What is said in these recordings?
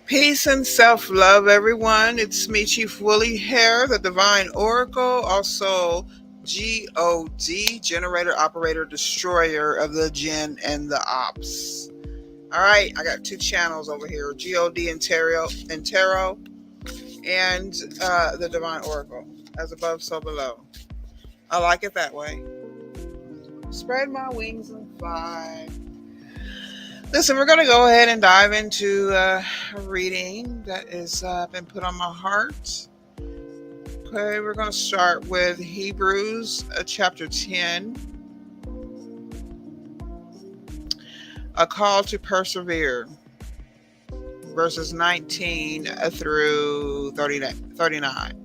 Peace and self-love, everyone. It's me, Chief Willie Hare, the Divine Oracle, also God, Generator, Operator, Destroyer of the Jinn and the Ops. All right, I got two channels over here, God and the Divine Oracle. As above, so below. I like it that way. Spread my wings and fly. Listen, we're going to go ahead and dive into a reading that has been put on my heart. Okay, we're going to start with Hebrews chapter 10, a call to persevere, verses 19 through 39.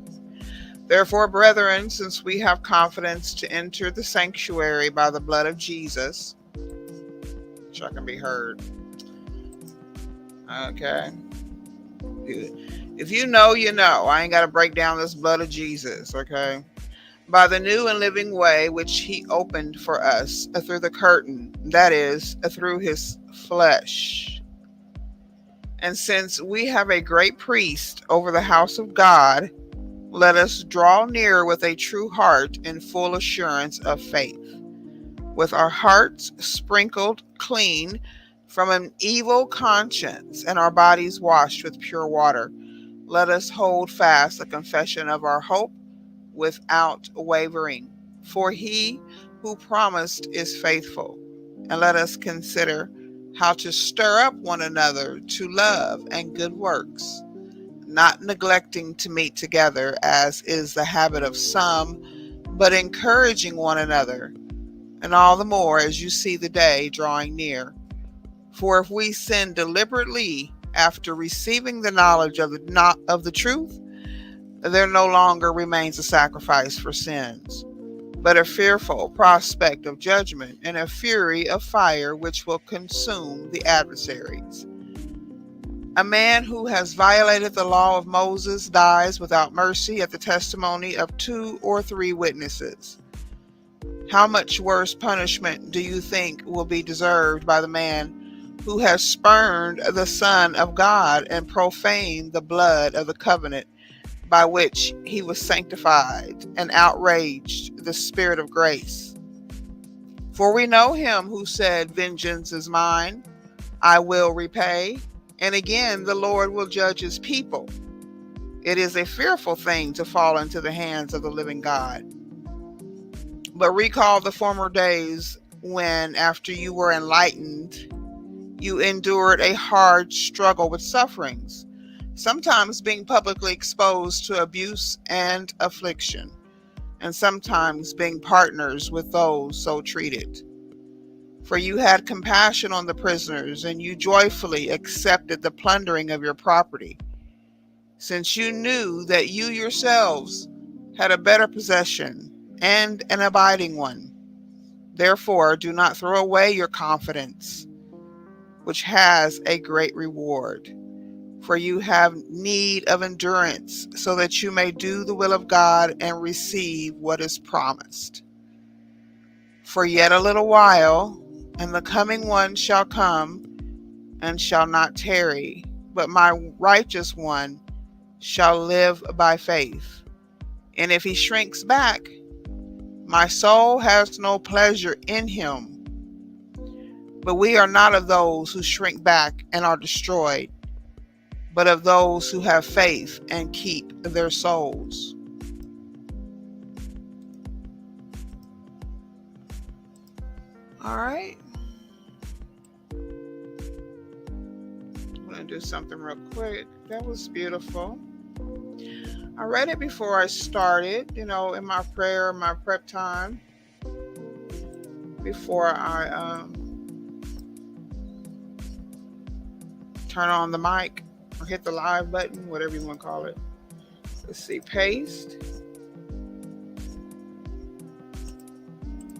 Therefore, brethren, since we have confidence to enter the sanctuary by the blood of Jesus, which I can be heard. Okay. If you know, you know. I ain't got to break down this blood of Jesus, okay? By the new and living way which he opened for us through the curtain, that is, through his flesh. And since we have a great priest over the house of God, let us draw near with a true heart in full assurance of faith, with our hearts sprinkled clean from an evil conscience and our bodies washed with pure water. Let us hold fast the confession of our hope without wavering, for he who promised is faithful. And let us consider how to stir up one another to love and good works, not neglecting to meet together as is the habit of some, but encouraging one another, and all the more as you see the day drawing near. For if we sin deliberately after receiving the knowledge of the truth, there no longer remains a sacrifice for sins, but a fearful prospect of judgment and a fury of fire which will consume the adversaries. A man who has violated the law of Moses dies without mercy at the testimony of 2 or 3 witnesses. How much worse punishment do you think will be deserved by the man who has spurned the Son of God and profaned the blood of the covenant by which he was sanctified and outraged the Spirit of grace? For we know him who said, "Vengeance is mine, I will repay," and again the Lord will judge his people. It is a fearful thing to fall into the hands of the living God. But recall the former days when, after you were enlightened, you endured a hard struggle with sufferings, sometimes being publicly exposed to abuse and affliction, and sometimes being partners with those so treated. For you had compassion on the prisoners, and you joyfully accepted the plundering of your property, since you knew that you yourselves had a better possession and an abiding one. Therefore, do not throw away your confidence, which has a great reward. For you have need of endurance, so that you may do the will of God and receive what is promised. For yet a little while, and the coming one shall come, and shall not tarry, but my righteous one shall live by faith. And if he shrinks back, my soul has no pleasure in him. But we are not of those who shrink back and are destroyed, but of those who have faith and keep their souls. All right. I'm going to do something real quick. That was beautiful. I read it before I started, in my prayer, my prep time, before I turn on the mic or hit the live button, whatever you want to call it. Let's see, paste,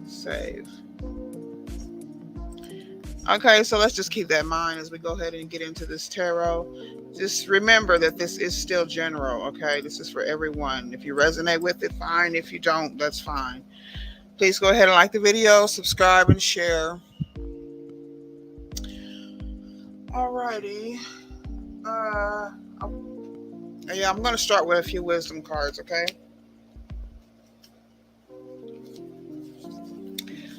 save. Okay, so let's just keep that in mind as we go ahead and get into this tarot. Just remember that this is still general, okay? This is for everyone. If you resonate with it, fine. If you don't, that's fine. Please go ahead and like the video, subscribe, and share. Alrighty. Uh, yeah, I'm going to start with a few wisdom cards, okay?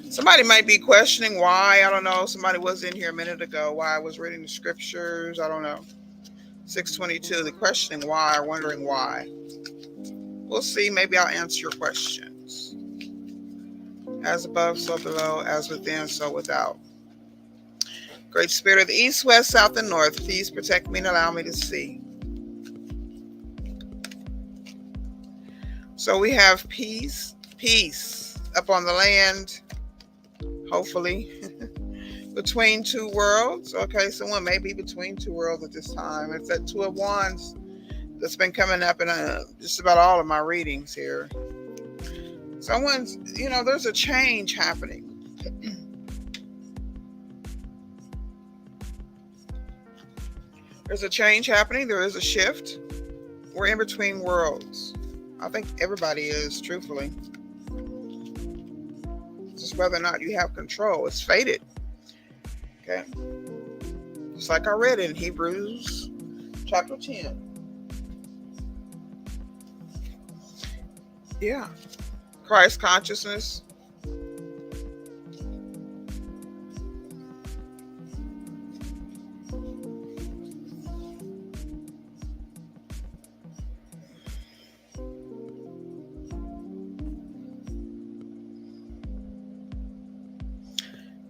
Somebody might be questioning why. I don't know. Somebody was in here a minute ago. Why I was reading the scriptures. I don't know. 622. The questioning why or wondering why. We'll see. Maybe I'll answer your questions. As above, so below. As within, so without. Great Spirit of the East, West, South, and North, please protect me and allow me to see. So we have peace. Peace up on the land. Hopefully. Between two worlds. Okay, someone may be between two worlds at this time. It's that Two of Wands that's been coming up in just about all of my readings here. Someone's, there's a change happening. There's a change happening. There is a shift. We're in between worlds. I think everybody is, truthfully. Just whether or not you have control. It's fated. Okay. Just like I read in Hebrews chapter 10. Yeah. Christ consciousness.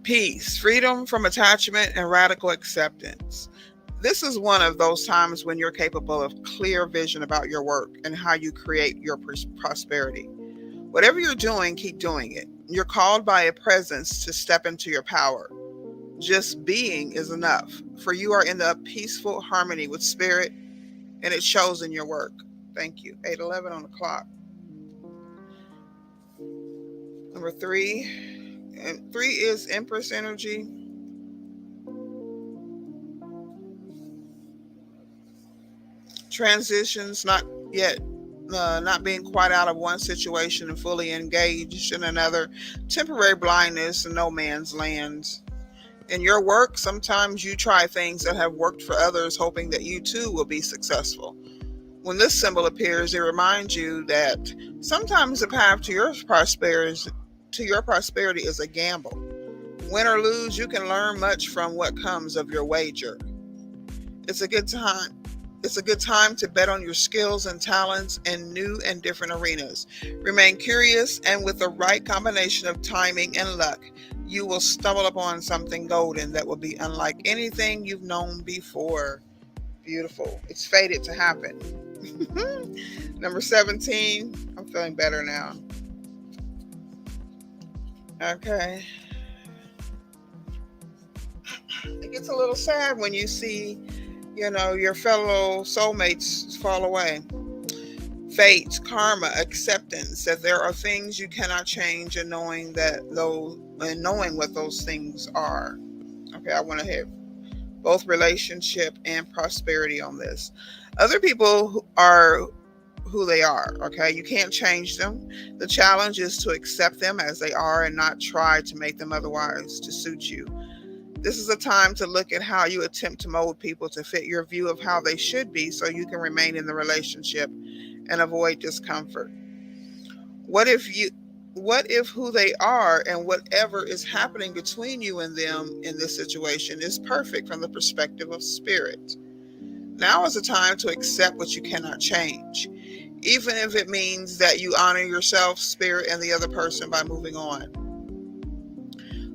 Peace, freedom from attachment, and radical acceptance. This is one of those times when you're capable of clear vision about your work and how you create your prosperity. Whatever you're doing, keep doing it. You're called by a presence to step into your power. Just being is enough, for you are in the peaceful harmony with spirit, and it shows in your work. Thank you. 8:11 on the clock. Number 3. And 3 is Empress energy. Transitions, not being quite out of one situation and fully engaged in another. Temporary blindness and no man's land. In your work, sometimes you try things that have worked for others, hoping that you too will be successful. When this symbol appears, it reminds you that sometimes the path to your prosperity is a gamble. Win or lose, you can learn much from what comes of your wager. It's a good time to bet on your skills and talents in new and different arenas. Remain curious, and with the right combination of timing and luck, you will stumble upon something golden that will be unlike anything you've known before. Beautiful. It's fated to happen. Number 17. I'm feeling better now. Okay. It gets a little sad when you see, your fellow soulmates fall away. Fate, karma, acceptance that there are things you cannot change, and knowing what those things are. Okay, I want to hit both relationship and prosperity on this. Other people are who they are. Okay, you can't change them. The challenge is to accept them as they are and not try to make them otherwise to suit you. This is a time to look at how you attempt to mold people to fit your view of how they should be, so you can remain in the relationship and avoid discomfort. What if who they are and whatever is happening between you and them in this situation is perfect from the perspective of spirit? Now is the time to accept what you cannot change, even if it means that you honor yourself, spirit, and the other person by moving on.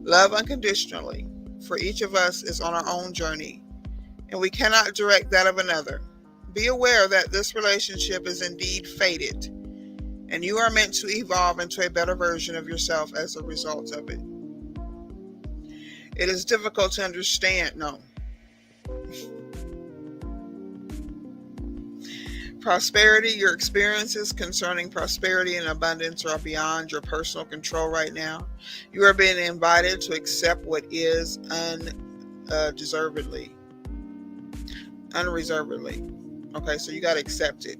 Love unconditionally, for each of us is on our own journey, and we cannot direct that of another. Be aware that this relationship is indeed fated, and you are meant to evolve into a better version of yourself as a result of it. It is difficult to understand. No. Prosperity, your experiences concerning prosperity and abundance are beyond your personal control right now. You are being invited to accept what is unreservedly. Okay, so you got to accept it.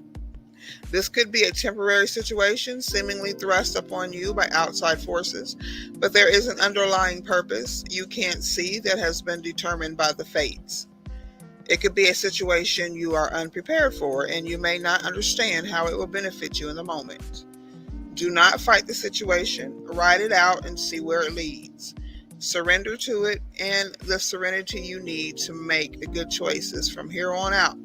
This could be a temporary situation seemingly thrust upon you by outside forces, but there is an underlying purpose you can't see that has been determined by the fates. It could be a situation you are unprepared for, and you may not understand how it will benefit you in the moment. Do not fight the situation. Write it out and see where it leads. Surrender to it, and the serenity you need to make good choices from here on out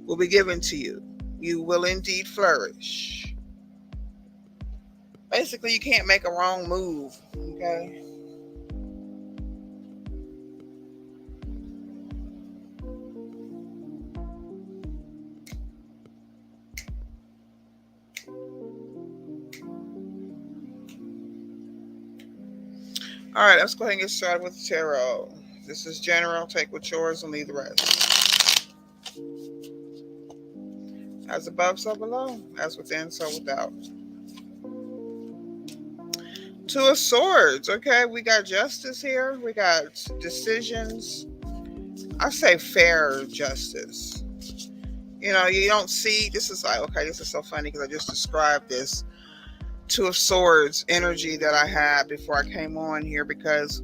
will be given to you. You will indeed flourish. Basically, you can't make a wrong move, okay? All right, let's go ahead and get started with the tarot. This is general. Take what's yours and leave the rest. As above, so below. As within, so without. Two of Swords. Okay, we got justice here. We got decisions. I say fair justice. You know, you don't see, this is like, okay, this is so funny because I just described this Two of Swords energy that I had before I came on here because,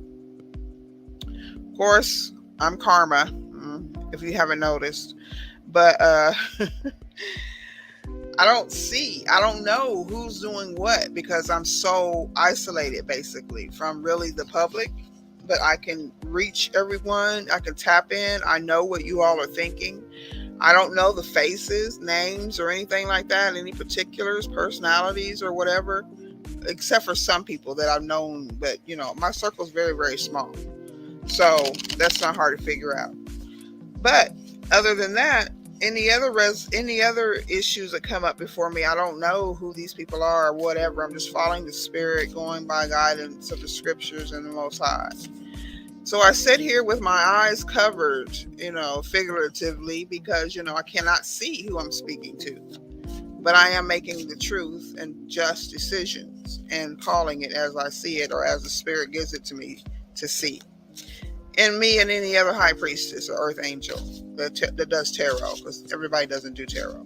of course, I'm karma, if you haven't noticed. But I don't know who's doing what because I'm so isolated basically from really the public. But I can reach everyone. I can tap in. I know what you all are thinking. I don't know the faces, names, or anything like that, any particulars, personalities, or whatever, except for some people that I've known. But, you know, my circle is very, very small. So that's not hard to figure out. But other than that, any other issues that come up before me, I don't know who these people are or whatever. I'm just following the spirit, going by guidance of the scriptures and the Most High. So I sit here with my eyes covered, you know, figuratively, because, you know, I cannot see who I'm speaking to. But I am making the truth and just decisions and calling it as I see it or as the spirit gives it to me to see. And me and any other high priestess or earth angel that does tarot, because everybody doesn't do tarot.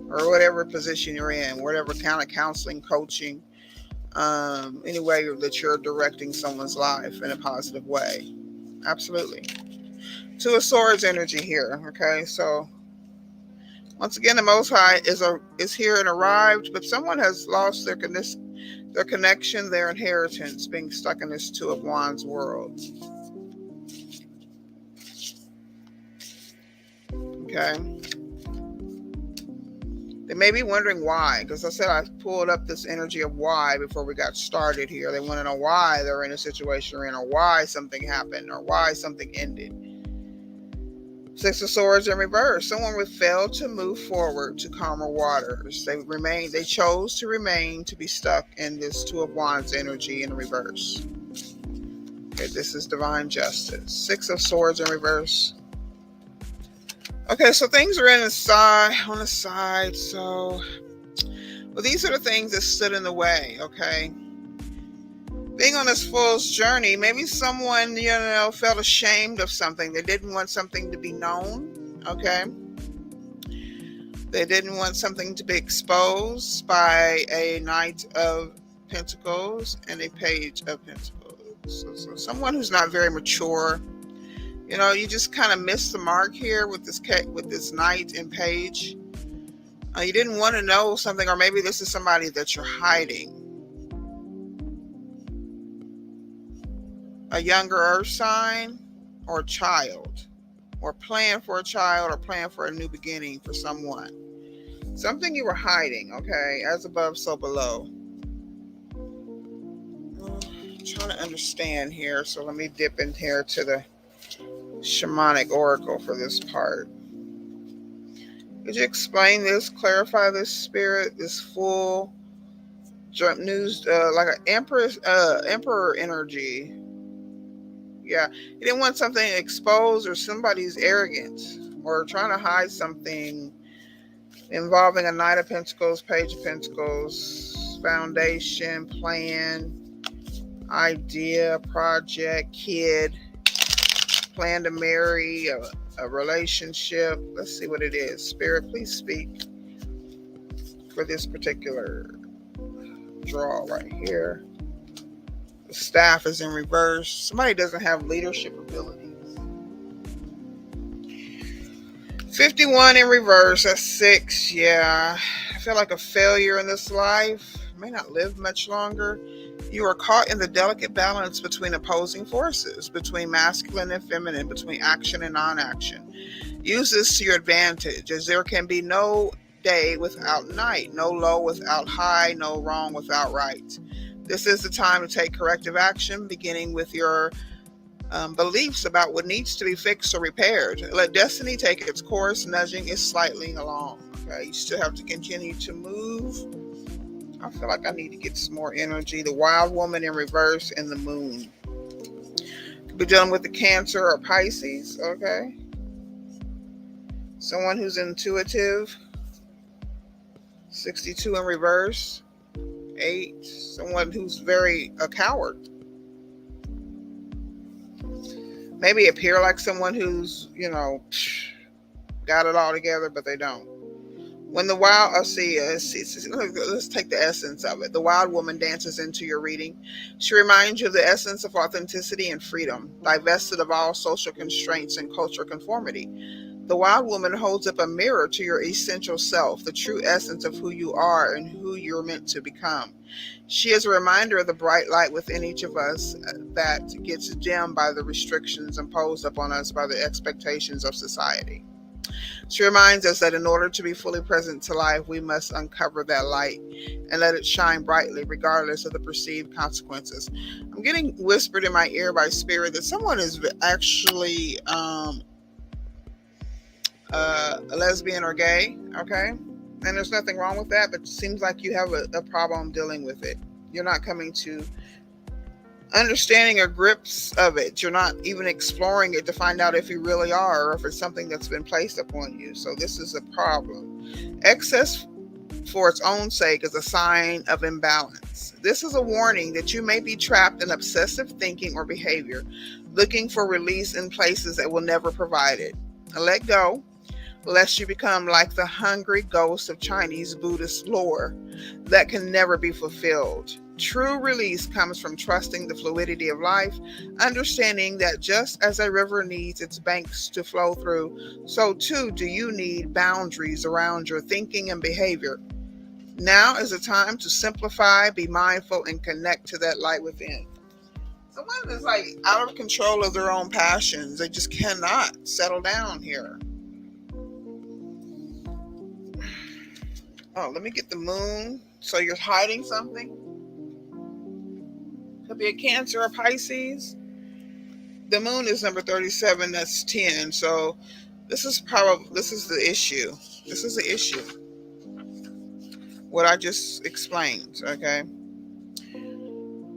Or whatever position you're in, whatever kind of counseling, coaching, any way that you're directing someone's life in a positive way. Absolutely. Two of Swords energy here. Okay, so once again, the Most High is here and arrived, but someone has lost their connection, their inheritance, being stuck in this Two of Wands world. Okay. They may be wondering why, because I said I pulled up this energy of why before we got started here. They want to know why they're in a situation they're in, or why something happened, or why something ended. Six of Swords in reverse. Someone would fail to move forward to calmer waters. They chose to remain, to be stuck in this Two of Wands energy in reverse. Okay, this is divine justice. Six of Swords in reverse. Okay, so things are on the side. So, well, these are the things that stood in the way, okay? Being on this fool's journey, maybe someone, you know, felt ashamed of something. They didn't want something to be known, okay? They didn't want something to be exposed by a Knight of Pentacles and a Page of Pentacles. So someone who's not very mature. You know, you just kind of missed the mark here with this Knight and Page. You didn't want to know something, or maybe this is somebody that you're hiding. A younger earth sign or a child, or plan for a child, or plan for a new beginning for someone. Something you were hiding, okay? As above, so below. I'm trying to understand here, so let me dip in here to the shamanic oracle for this part. Could you explain this, clarify this spirit, this full news, like an emperor energy? Yeah, you didn't want something exposed, or somebody's arrogance, or trying to hide something involving a Knight of Pentacles, Page of Pentacles, foundation, plan, idea, project, kid, plan to marry, a relationship. Let's see what it is. Spirit, please speak for this particular draw right here. The staff is in reverse. Somebody doesn't have leadership abilities. 51 in reverse, that's 6. Yeah, I feel like a failure in this life. May not live much longer. You are caught in the delicate balance between opposing forces, between masculine and feminine, between action and non action. Use this to your advantage, as there can be no day without night, no low without high, no wrong without right. This is the time to take corrective action, beginning with your beliefs about what needs to be fixed or repaired. Let destiny take its course, nudging it slightly along. Okay, you still have to continue to move. I feel like I need to get some more energy. The wild woman in reverse and the moon. Could be dealing with the Cancer or Pisces. Okay, someone who's intuitive. 62 in reverse. 8. Someone who's very a coward. Maybe appear like someone who's, got it all together, but they don't. When the wild, let's take the essence of it. The wild woman dances into your reading. She reminds you of the essence of authenticity and freedom, divested of all social constraints and cultural conformity. The wild woman holds up a mirror to your essential self, the true essence of who you are and who you're meant to become. She is a reminder of the bright light within each of us that gets dimmed by the restrictions imposed upon us by the expectations of society. She reminds us that in order to be fully present to life, we must uncover that light and let it shine brightly, regardless of the perceived consequences. I'm getting whispered in my ear by spirit that someone is actually a lesbian or gay, okay? And there's nothing wrong with that, but it seems like you have a problem dealing with it. You're not coming to understanding or grips of it. You're not even exploring it to find out if you really are or if it's something that's been placed upon you. So this is a problem. Excess for its own sake is a sign of imbalance. This is a warning that you may be trapped in obsessive thinking or behavior, looking for release in places that will never provide it. Let go, lest you become like the hungry ghost of Chinese Buddhist lore that can never be fulfilled. True release comes from trusting the fluidity of life, understanding that just as a river needs its banks to flow through, so too do you need boundaries around your thinking and behavior. Now is the time to simplify, be mindful, and connect to that light within. Someone is like out of control of their own passions. They just cannot settle down here. Oh, let me get the moon. So you're hiding something? Could be a Cancer or Pisces. The moon is number 37. That's 10. So this is the issue. This is the issue. What I just explained. Okay.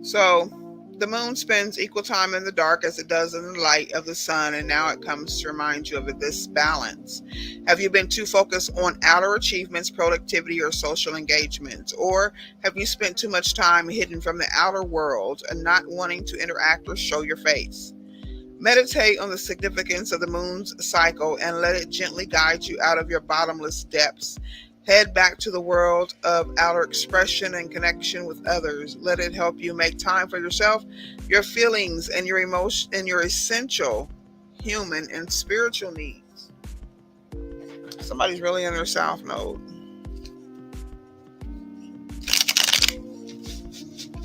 So the moon spends equal time in the dark as it does in the light of the sun, and now it comes to remind you of this balance. Have you been too focused on outer achievements, productivity, or social engagements? Or have you spent too much time hidden from the outer world and not wanting to interact or show your face? Meditate on the significance of the moon's cycle and let it gently guide you out of your bottomless depths. Head back to the world of outer expression and connection with others. Let it help you make time for yourself, your feelings, and your emotion, and your essential human and spiritual needs. Somebody's really in their south node.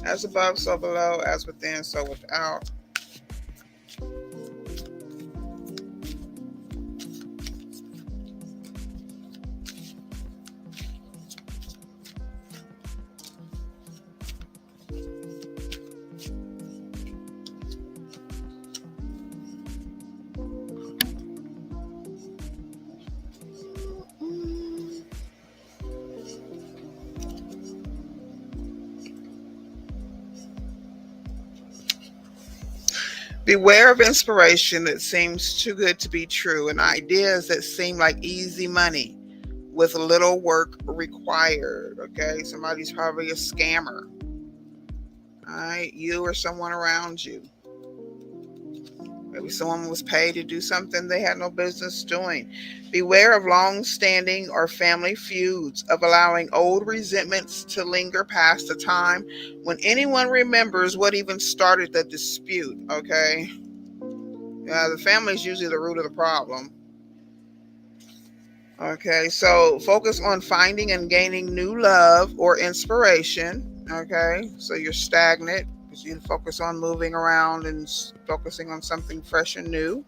As above, so below. As within, so without. Beware of inspiration that seems too good to be true and ideas that seem like easy money with little work required. Okay, somebody's probably a scammer. All right, you or someone around you. Maybe someone was paid to do something they had no business doing. Beware of long-standing or family feuds, of allowing old resentments to linger past the time when anyone remembers what even started the dispute, okay? The family is usually the root of the problem. Okay, so focus on finding and gaining new love or inspiration. Okay, so you're stagnant because you focus on moving around and focusing on something fresh and new,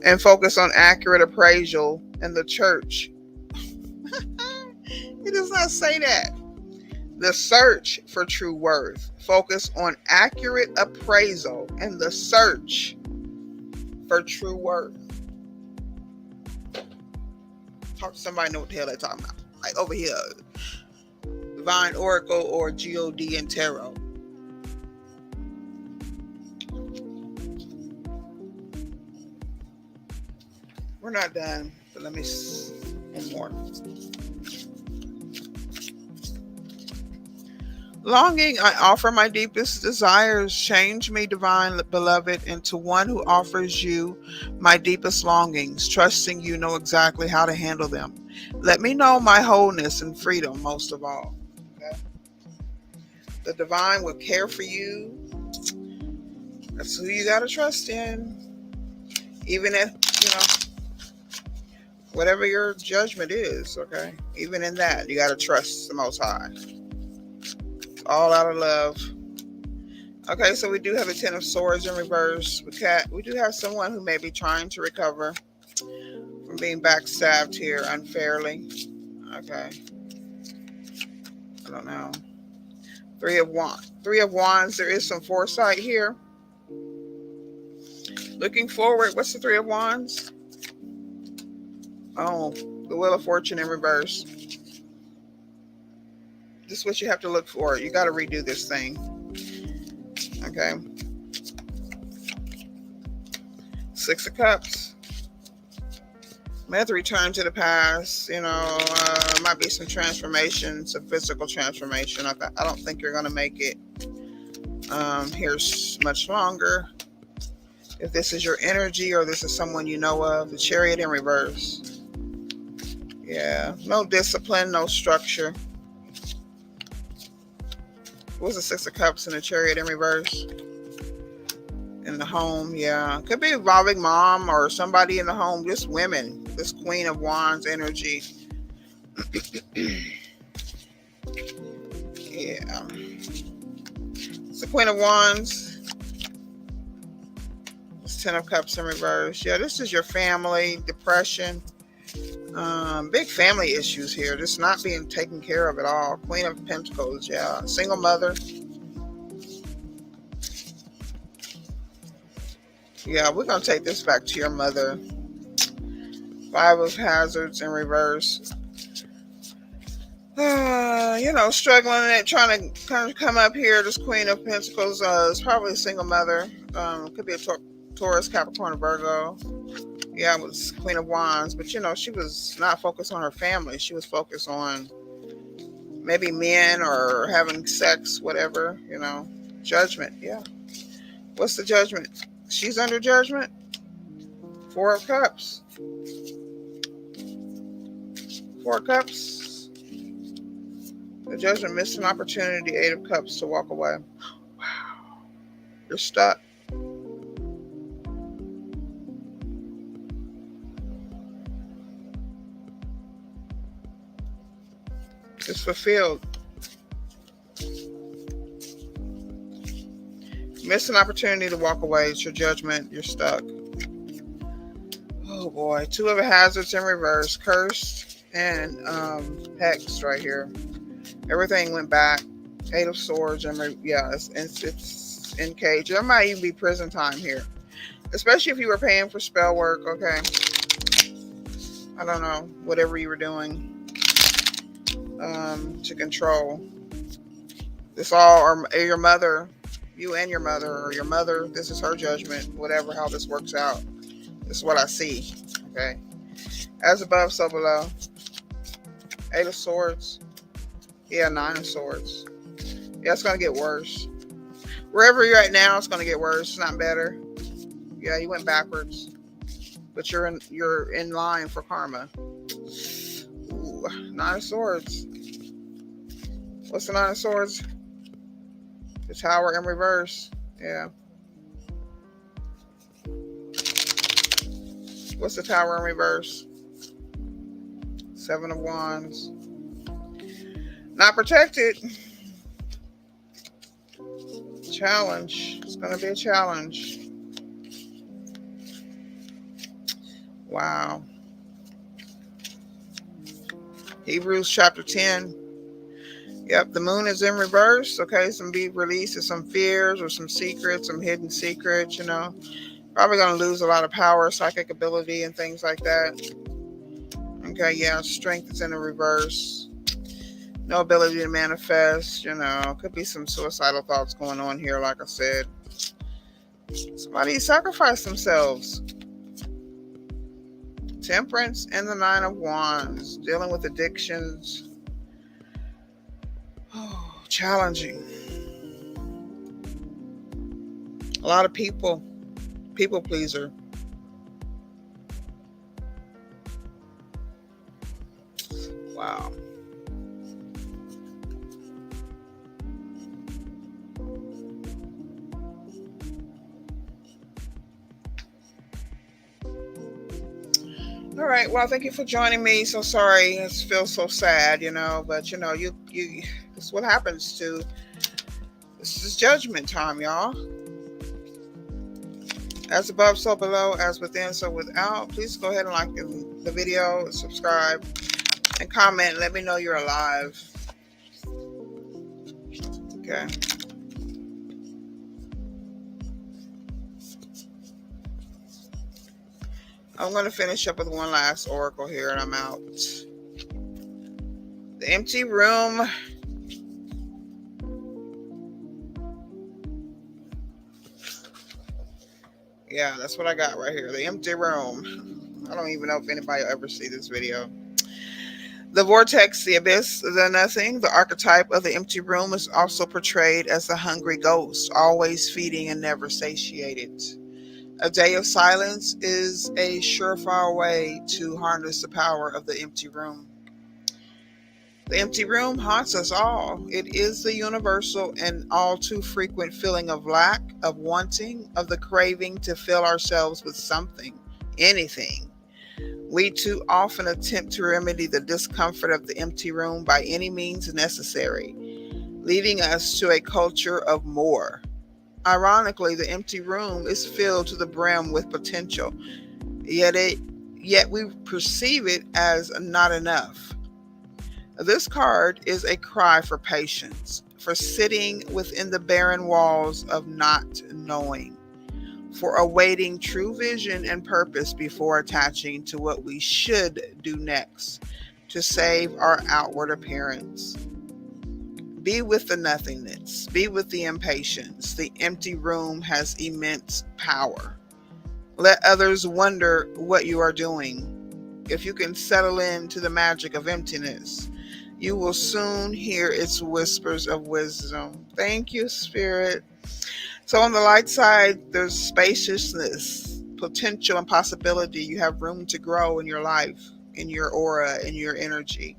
and focus on accurate appraisal in the church. It does not say that. The search for true worth. Focus on accurate appraisal in the search for true worth. Talk to somebody know what the hell they're talking about. Like over here, Divine Oracle or God and Tarot. We're not done, but let me one more. Longing, I offer my deepest desires. Change me, divine beloved, into one who offers you my deepest longings, trusting you know exactly how to handle them. Let me know my wholeness and freedom most of all. Okay? The divine will care for you. That's who you got to trust in. Even if, whatever your judgment is, okay? Even in that, you got to trust the Most High. It's all out of love. Okay, so we do have a Ten of Swords in reverse. We do have someone who may be trying to recover from being backstabbed here unfairly. Okay. I don't know. Three of Wands. There is some foresight here. Looking forward. What's the Three of Wands? Oh, the Wheel of Fortune in reverse. This is what you have to look for. You got to redo this thing. Okay. Six of Cups. May have to return to the past. Might be some transformation, some physical transformation. I don't think you're going to make it here much longer. If this is your energy or this is someone you know of, the Chariot in reverse. Yeah, no discipline, no structure. What's the Six of Cups and the Chariot in reverse? In the home, yeah. Could be involving mom or somebody in the home, just women. This Queen of Wands energy. Yeah. It's the Queen of Wands. Ten of Cups in reverse. Yeah, this is your family, depression, big family issues here. Just not being taken care of at all. Queen of Pentacles, yeah. Single mother. Yeah, we're going to take this back to your mother. Five of Hazards in reverse. Struggling and trying to kind of come up here. This Queen of Pentacles is probably a single mother. Could be a Taurus, Capricorn, Virgo. Yeah, it was Queen of Wands. But, she was not focused on her family. She was focused on maybe men or having sex, whatever, Judgment, yeah. What's the judgment? She's under judgment. Four of Cups. Four of Cups. The judgment missed an opportunity. Eight of Cups to walk away. Wow. You're stuck. It's fulfilled. Missed an opportunity to walk away. It's your judgment. You're stuck. Oh boy. Two of Hazards in reverse. Cursed and hexed right here. Everything went back. Eight of Swords. It's in cage. There might even be prison time here. Especially if you were paying for spell work. Okay. I don't know. Whatever you were doing. To control. This all, or your mother, you and your mother, or your mother, this is her judgment, whatever, how this works out. This is what I see. Okay. As above, so below. Eight of Swords. Yeah, Nine of Swords. Yeah, it's going to get worse. Wherever you're at now, it's going to get worse. It's not better. Yeah, you went backwards. But you're in line for karma. Ooh, Nine of Swords. What's the Nine of Swords? The Tower in reverse. Yeah. What's the Tower in reverse? Seven of Wands. Not protected. Challenge. It's going to be a challenge. Wow. Hebrews chapter 10. Yep, the moon is in reverse. Okay, some be released of some fears or some secrets, some hidden secrets, Probably going to lose a lot of power, psychic ability, and things like that. Okay, yeah, strength is in the reverse. No ability to manifest, Could be some suicidal thoughts going on here, like I said. Somebody sacrificed themselves. Temperance and the Nine of Wands. Dealing with addictions. Oh, challenging. A lot of people pleaser. Wow. All right. Well, thank you for joining me. So sorry. It feels so sad, but you this is what happens to, this is judgment time, y'all. As above, so below, as within, so without. Please go ahead and like the video, subscribe, and comment. Let me know you're alive. Okay. I'm going to finish up with one last oracle here, and I'm out. The empty room. Yeah, that's what I got right here. The empty room. I don't even know if anybody will ever see this video. The vortex, the abyss, the nothing. The archetype of the empty room is also portrayed as a hungry ghost, always feeding and never satiated. A day of silence is a surefire way to harness the power of the empty room. The empty room haunts us all. It is the universal and all too frequent feeling of lack, of wanting, of the craving to fill ourselves with something, anything. We too often attempt to remedy the discomfort of the empty room by any means necessary, leading us to a culture of more. Ironically, the empty room is filled to the brim with potential, yet we perceive it as not enough. This card is a cry for patience, for sitting within the barren walls of not knowing, for awaiting true vision and purpose before attaching to what we should do next to save our outward appearance. Be with the nothingness. Be with the impatience. The empty room has immense power. Let others wonder what you are doing. If you can settle into the magic of emptiness, you will soon hear its whispers of wisdom. Thank you, Spirit. So on the light side, there's spaciousness, potential, and possibility. You have room to grow in your life, in your aura, in your energy.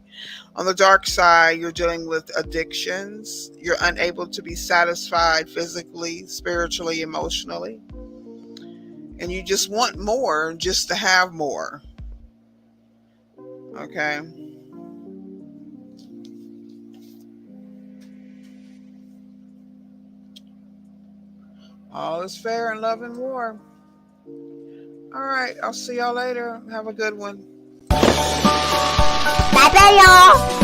On the dark side, you're dealing with addictions. You're unable to be satisfied physically, spiritually, emotionally. And you just want more just to have more. Okay. All is fair in love and war. All right. I'll see y'all later. Have a good one. Bye bye, y'all.